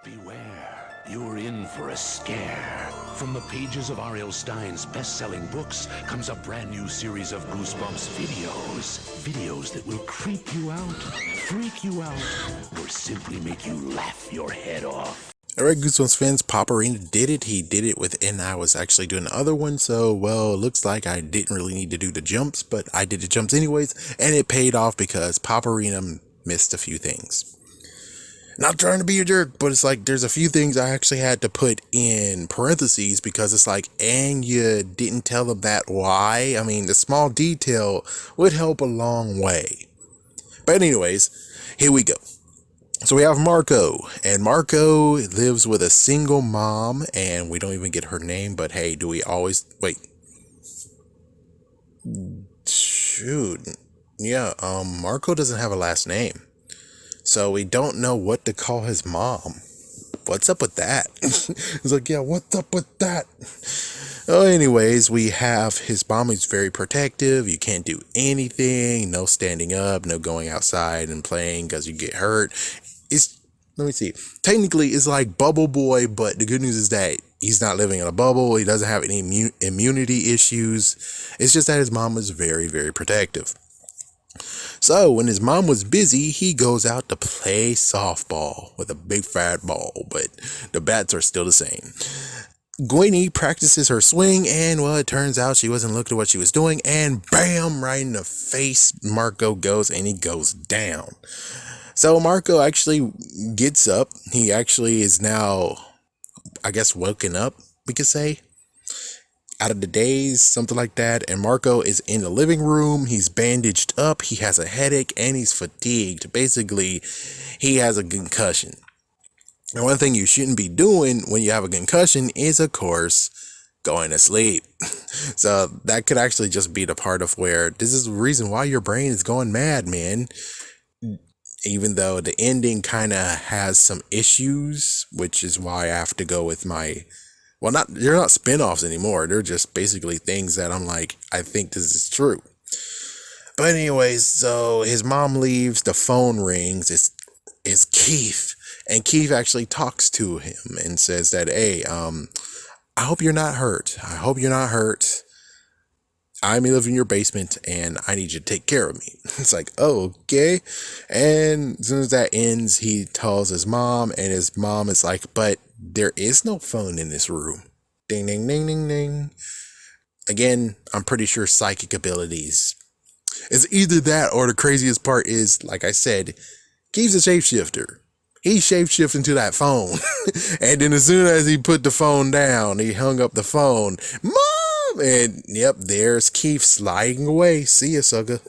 Beware, you're in for a scare. From the pages of R.L. Stein's best-selling books comes a brand new series of Goosebumps videos. Videos that will creep you out, freak you out, or simply make you laugh your head off. Alright, Goosebumps fans, PopArena did it. He did it and I was actually doing the other one, so, well, it looks like I didn't really need to do the jumps, but I did the jumps anyways, and it paid off because PopArena missed a few things. Not trying to be a jerk, but it's like there's a few things I actually had to put in parentheses because it's like, and you didn't tell them that why. I mean, the small detail would help a long way. But anyways, here we go. So we have Marco, and Marco lives with a single mom, and we don't even get her name, but hey, do we always, wait, shoot, yeah, Marco doesn't have a last name, so we don't know what to call his mom. What's up with that? It's like, yeah, what's up with that? Oh, anyways, we have his mom who's very protective. You can't do anything, no standing up, no going outside and playing because you get hurt. Let me see. Technically, it's like Bubble Boy, but the good news is that he's not living in a bubble. He doesn't have any immunity issues. It's just that his mom is very, very protective. So when his mom was busy, he goes out to play softball with a big fat ball, but the bats are still the same. Gwenny practices her swing, and well, it turns out she wasn't looking at what she was doing, and bam, right in the face, Marco goes, and he goes down. So Marco actually gets up. He actually is now, I guess, woken up, we could say, out of the daze, something like that. And Marco is in the living room. He's bandaged up. He has a headache and he's fatigued. Basically, he has a concussion. And one thing you shouldn't be doing when you have a concussion is, of course, going to sleep. So that could actually just be the part of where this is the reason why your brain is going mad, man. Even though the ending kind of has some issues, which is why I have to go with my, well, they're not spin-offs anymore. They're just basically things that I'm like, I think this is true. But anyways, so his mom leaves, the phone rings, it's Keith. And Keith actually talks to him and says that, hey, I hope you're not hurt. I hope you're not hurt. I may live in your basement and I need you to take care of me. It's like, oh, okay. And as soon as that ends, he tells his mom, and his mom is like, but there is no phone in this room. Ding, ding, ding, ding, ding. Again, I'm pretty sure psychic abilities. It's either that or the craziest part is, like I said, Keith's a shapeshifter. He shapeshifted into that phone. And then as soon as he put the phone down, he hung up the phone. Mom! And yep, there's Keith sliding away. See ya, sucker.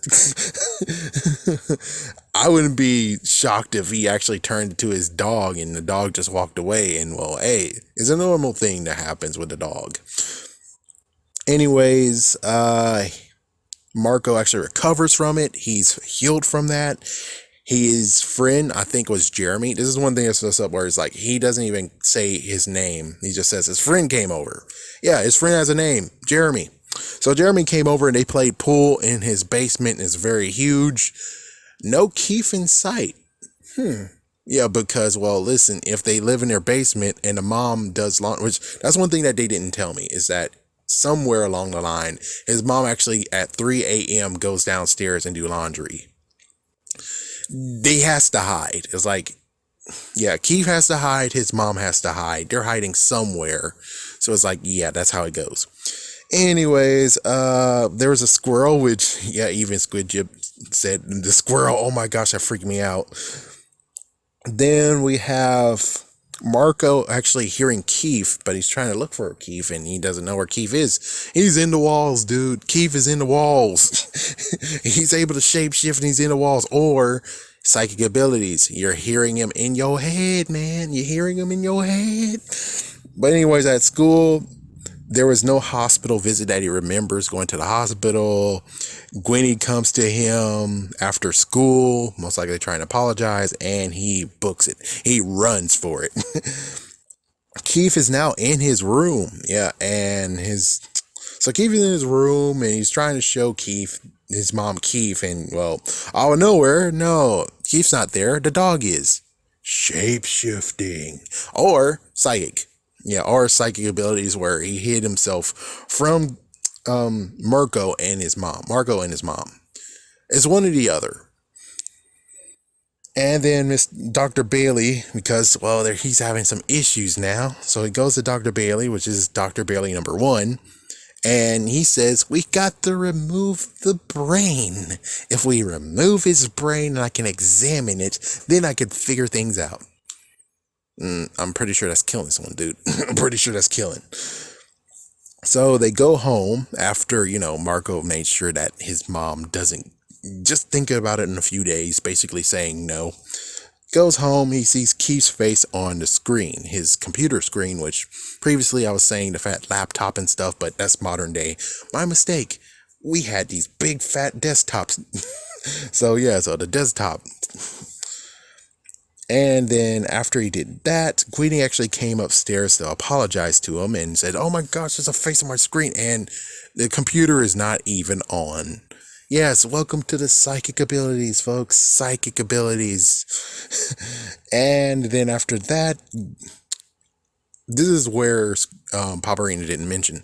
I wouldn't be shocked if he actually turned to his dog and the dog just walked away. And well, hey, it's a normal thing that happens with the dog. Anyways, Marco actually recovers from it. He's healed from that. His friend, I think, was Jeremy. This is one thing that's messed up where it's like he doesn't even say his name. He just says his friend came over. Yeah, his friend has a name, Jeremy. So Jeremy came over and they played pool in his basement. It's very huge. No Keith in sight. Yeah, because, well, listen, if they live in their basement and the mom does laundry, which that's one thing that they didn't tell me, is that somewhere along the line, his mom actually at 3 a.m. goes downstairs and do laundry. They has to hide. It's like, yeah, Keith has to hide. His mom has to hide. They're hiding somewhere. So it's like, yeah, that's how it goes. Anyways, there was a squirrel, which, yeah, even Squid Jib said the squirrel. Oh my gosh, that freaked me out. Then we have Marco actually hearing Keith, but he's trying to look for Keith and he doesn't know where Keith is. He's in the walls, dude. Keith is in the walls. He's able to shapeshift and he's in the walls. Or psychic abilities. You're hearing him in your head, man. You're hearing him in your head. But anyways, at school, there was no hospital visit that he remembers going to the hospital. Gwenny comes to him after school, most likely trying to apologize, and he books it. He runs for it. Keith is now in his room. Yeah, and so Keith is in his room, and he's trying to show Keith, his mom Keith, and well, out of nowhere, no, Keith's not there. The dog is. shape-shifting, or psychic. Yeah, or psychic abilities where he hid himself from Marco and his mom. It's one or the other. And then Miss Dr. Bailey, because, well, he's having some issues now. So he goes to Dr. Bailey, which is Dr. Bailey number 1. And he says, we got to remove the brain. If we remove his brain and I can examine it, then I could figure things out. I'm pretty sure that's killing someone, dude. I'm pretty sure that's killing. So they go home after, Marco made sure that his mom doesn't just think about it in a few days, basically saying no. Goes home, he sees Keith's face on the screen, his computer screen, which previously I was saying the fat laptop and stuff, but that's modern day. My mistake. We had these big fat desktops. So the desktop. And then after he did that, Queenie actually came upstairs to apologize to him and said, oh my gosh, there's a face on my screen. And the computer is not even on. Yes, welcome to the psychic abilities, folks. Psychic abilities. And then after that, this is where PopArena didn't mention.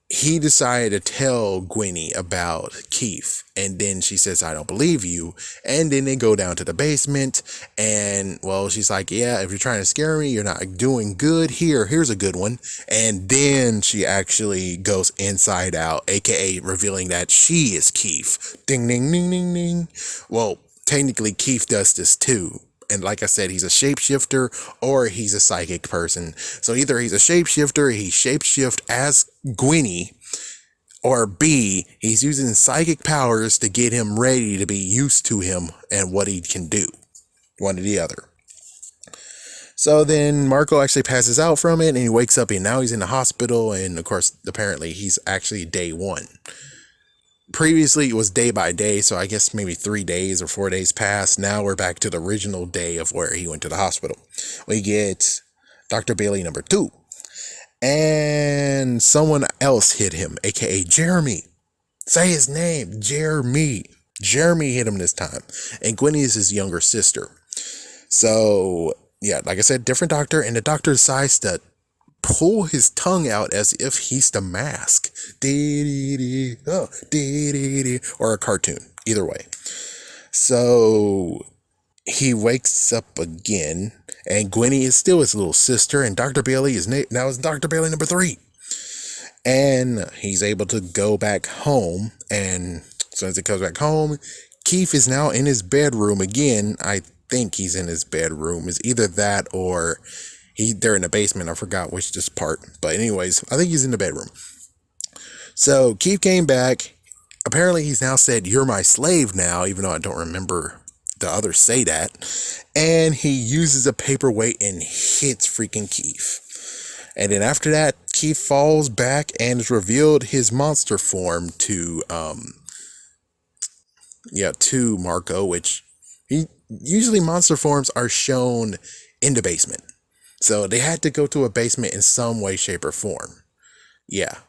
He decided to tell Gwenny about Keith. And then she says, I don't believe you. And then they go down to the basement. And, well, she's like, yeah, if you're trying to scare me, you're not doing good. Here's a good one. And then she actually goes inside out, aka revealing that she is Keith. Ding, ding, ding, ding, ding. Well, technically, Keith does this too. And like I said, he's a shapeshifter or he's a psychic person. So either he's a shapeshifter, he shapeshift as Gwenny, or B, he's using psychic powers to get him ready to be used to him and what he can do. One or the other. So then Marco actually passes out from it and he wakes up and now he's in the hospital. And of course, apparently he's actually day 1. Previously, it was day by day, so I guess maybe 3 days or 4 days passed. Now we're back to the original day of where he went to the hospital. We get Dr. Bailey number 2. And someone else hit him, aka Jeremy. Say his name, Jeremy. Jeremy hit him this time. And Gwenny is his younger sister. So, yeah, like I said, different doctor. And the doctor decides to pull his tongue out as if he's the mask. Or a cartoon. Either way. So he wakes up again. And Gwenny is still his little sister. And Dr. Bailey is now Dr. Bailey number 3. And he's able to go back home. And as soon as he comes back home, Keith is now in his bedroom again. I think he's in his bedroom. It's either that or they're in the basement. I forgot which this part. But anyways, I think he's in the bedroom. So Keith came back. Apparently he's now said, you're my slave now, even though I don't remember the others say that. And he uses a paperweight and hits freaking Keith. And then after that, Keith falls back and is revealed his monster form to Marco, which usually monster forms are shown in the basement. So they had to go to a basement in some way, shape, or form. Yeah.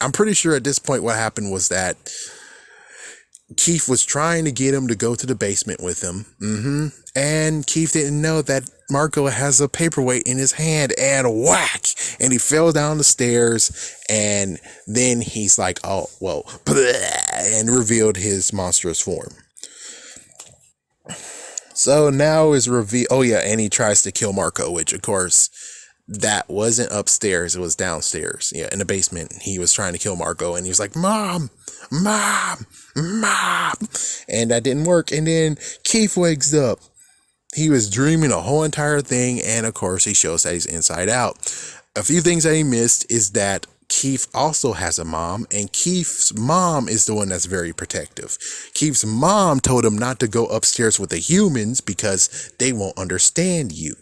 I'm pretty sure at this point what happened was that Keith was trying to get him to go to the basement with him. And Keith didn't know that Marco has a paperweight in his hand, and whack! And he fell down the stairs, and then he's like, oh, well, and revealed his monstrous form. So now is revealed. Oh yeah, and he tries to kill Marco, which of course that wasn't upstairs, it was downstairs. Yeah, in the basement. He was trying to kill Marco and he was like, Mom, Mom, Mom. And that didn't work. And then Keith wakes up. He was dreaming a whole entire thing, and of course he shows that he's inside out. A few things that he missed is that Keith also has a mom, and Keith's mom is the one that's very protective. Keith's mom told him not to go upstairs with the humans because they won't understand you.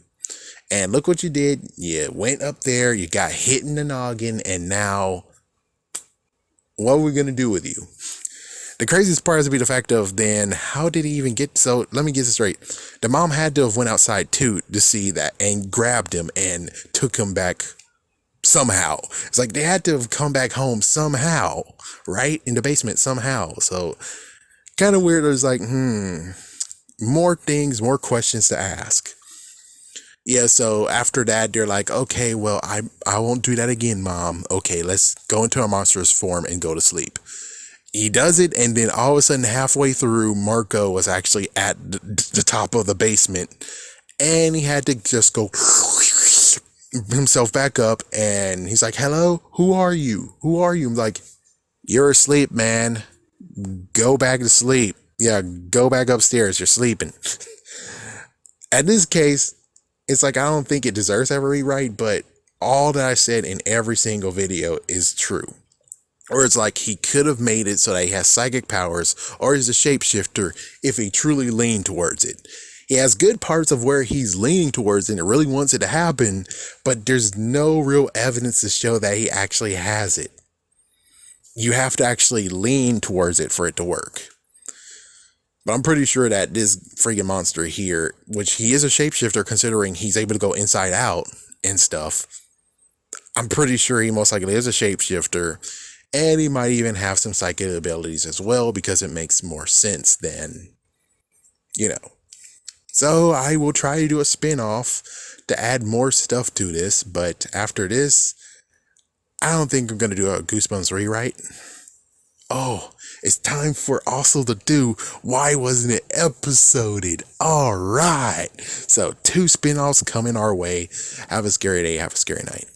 And look what you did. You went up there, you got hit in the noggin, and now what are we going to do with you? The craziest part is to be the fact of, then how did he even get? So let me get this straight. The mom had to have went outside too to see that and grabbed him and took him back somehow. It's like they had to have come back home somehow, right? In the basement somehow. So kind of weird. It was like, more things, more questions to ask. Yeah, so after that, they're like, okay, well, I won't do that again, Mom. Okay, let's go into a monstrous form and go to sleep. He does it, and then all of a sudden, halfway through, Marco was actually at the top of the basement, and he had to just go himself back up, and he's like, hello, who are you? Who are you? I'm like, you're asleep, man. Go back to sleep. Yeah, go back upstairs. You're sleeping. At this case, it's like, I don't think it deserves a rewrite, but all that I said in every single video is true. Or it's like he could have made it so that he has psychic powers, or he's a shapeshifter if he truly leaned towards it. He has good parts of where he's leaning towards it and really wants it to happen, but there's no real evidence to show that he actually has it. You have to actually lean towards it for it to work. But I'm pretty sure that this freaking monster here, which he is a shapeshifter considering he's able to go inside out and stuff, I'm pretty sure he most likely is a shapeshifter, and he might even have some psychic abilities as well, because it makes more sense than, you know. So I will try to do a spin-off to add more stuff to this, but after this, I don't think I'm going to do a Goosebumps rewrite. Oh, it's time for also to do Why Wasn't It Episoded? All right. So 2 spin-offs coming our way. Have a scary day. Have a scary night.